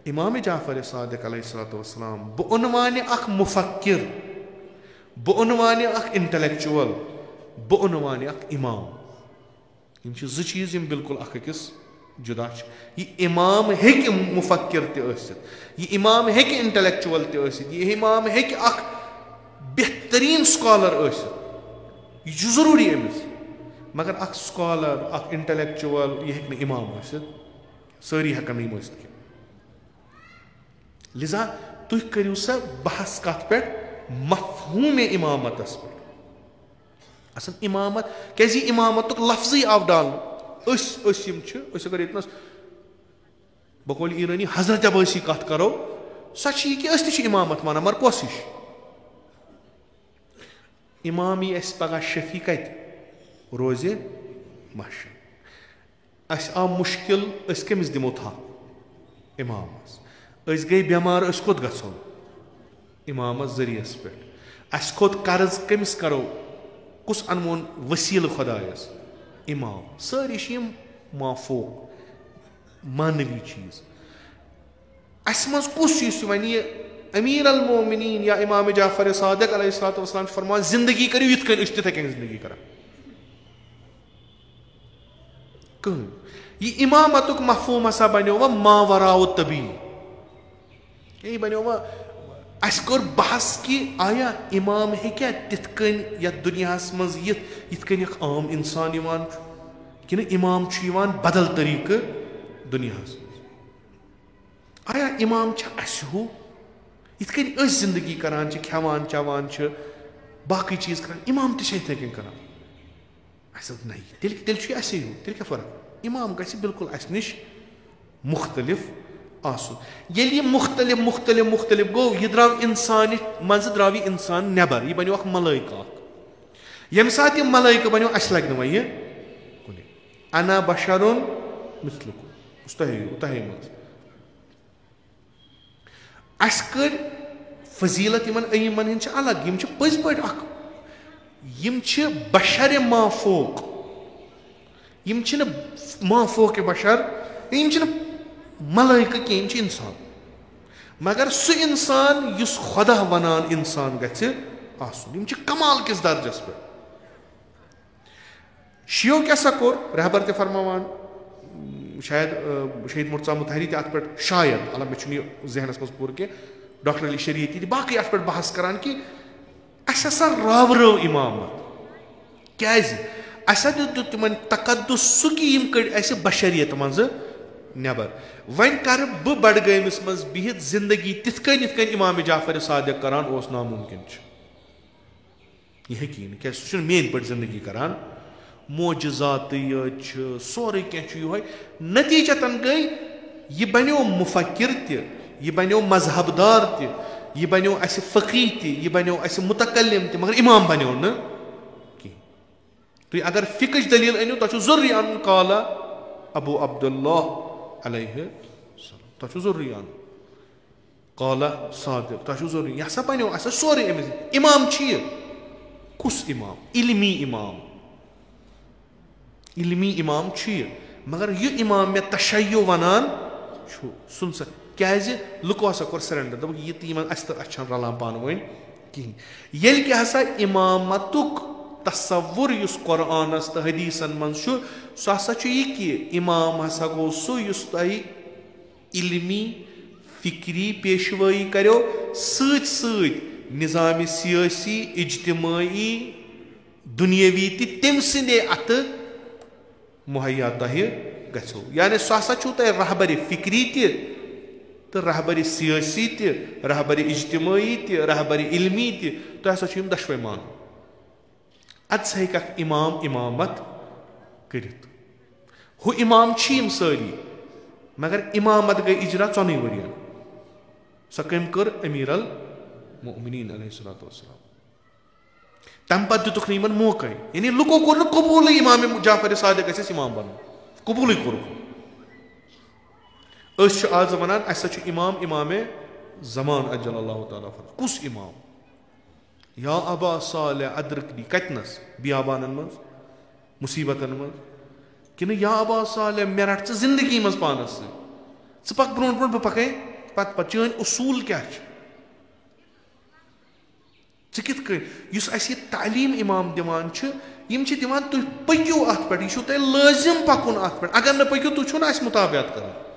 इमाम जाफर सादिक अलैहिस्सलाम बउनवान अख मुफक्किर, बउनवान अख इंटेलेक्चुअल, बउनवान अख इमाम, यम ज चीज यम बिल्कुल अख अकिस जुदा। यह इमाम हेक मुफक्किर तसित, यह इमाम हेक इंटेलेक्चुअल तसित, यह इमाम हेक अख बेहतरीन स्कॉलर आसित, यह जरूरी अमिस, मगर अख स्कॉलर अख इंटेलेक्चुअल यह हेक न इमाम आसित, सारी हेकन यम आसित। लिजा तुम करियो सा बहस कत पे मफहूम इमामतस पे। असल इमामत क्या इमामत लफ्जी आव डाल अगर इतनस बकौल ईरानी हजरत अब्बासी कत करो सच कि अस इमामत माना मगर कस हिश इमाम यह पगह शफी कत रोज मश अस आव मुश्किल अस कमिस दिमो था इमामस अस गई बेमार अस कोत गो इमामस जरियस पे अस खोत कर्ज कमिस करो कुस अनमोन वसील खुदायस इमाम सारी माफूक मानवी चीज अस मज कुस चीज वन यह अमीर अल मोमिनीन या इमाम जाफर सादिक अलैहिस्सलाम फरमान जिंदगी करो इत तिथे जिंदगी कर यह इमामत मफहूम हसा बनो व मावराउ तबी यह बनो व अस कर बहस कि आया इमाम हेक्या तिथकन या दुनिया मज यिथकन आम इंसान कि इमाम बदल तरीके दुनिया आया इमाम अस हू यिथकन अस जिंदगी करान खेवान चवान बाकी चीज करान इमाम तथे करान अस नहीं तेल असे हू तेल क्या फर्क इमाम गि बिल्कुल अस निश मुख्तलिफ ये मुख्तलिफ मुख्तलिफ मुख्तलिफ गो यह द्राव इंसान मज द्राव इंसान नबर यह बनो मलाइका यम सात यह मलाइका बनो अस लग वह कुन अना बशरुन मिसलुकुम तहे मज अस कर फजीलत यमन अय्यमन हिंद अलग यम पज पे यम बशर माफोक यम माफोक बशर यम मलाइका कह इंसान मगर सह इंसान युस खुदा वनान इंसान गम कमाल किस दर्जस पे शियो क्या कोर रहबर ते फरमान शायद शहीद मुर्तज़ा मुतहरी ते अत पे शायद अल मे जहनस मज पूर के डॉक्टर अली शरीयती बाकी अत पे बहस करान कि अस हसा रावरो इमामत क्या दित तिमन तकद्दुस सु कि यम कड़ अस बशरियत मज नबर वन कर बह बडगमिस मज बिहित जिंदगी तिथकन यिथकन इमाम जाफर सादिक करान ओस नामुमकिन यह हेकी क्या सह मेन पे जिंदगी करान मोजजात सोरे कह नतीजतन गई यह बनो मुफक्किर यह बनो मजहबदार यह बनो अस फकीह यह बनो अस मुतकल्लिम मगर इमाम बनो न तुम अगर फिकच दलील अनु तुम जरूरी अन काला अबू अब्दुल्लाह अलैहि तुम जरूरी अन काला सादिक तुम जरूरी यह सा बनो अस सोरे इमाम कुस इमाम इल्मी इमाम मगर यह इमाम मे तशय्यो वनान सुन सा क्या लुको हसा कोर सरेंडर दप यह तीन अस तो अच्छा रलान पान वन कहें ये क्या हसा इमामतुक तस्वुर युस कुरानस तो हदीसन मन सह हसा यह कि इमाम हसा गो सह इल्मी फिक्री पेशवाई करो सत निज़ाम सियासी इज्तिमाई दुनियावी तम सदे अत मुहैया तह गो यानी सह हसा तह रहबर फिक्री तो रहबर सियासी रहबर इज्तिमाई रहबर इल्मी तो हसा दशवे मान अद हेक इमाम इमामत कर हु इमाम सारी मगर इमामत गई इजरा 4 वरियन सह कम कर अमीर अल मोमिनीन अलैहिस्सलातु वस्सलाम तम पे दितुक इन मौका यानी लुको कोर कबूल इमाम जाफर सादिक गस इमाम बन कबूल कोर आज वनान अस इमाम इमाम जमान अज्जल अल्लाहु तआला फरज कुस इमाम या अबा सालिह अदरकनी कतनस बियाबानन मज मुसीबतन मज कि या अबा सालिह मे रट जिंदगी मज पानस पक ब्रोट ब्रोट बह पक पत चन उसूल क्या कित तालीम इमाम दिवान यम दिवान तुम पकियो अत पे यह तुम लाजिम पकुन अत पे अगर न पकियो तुम मुताबियत कर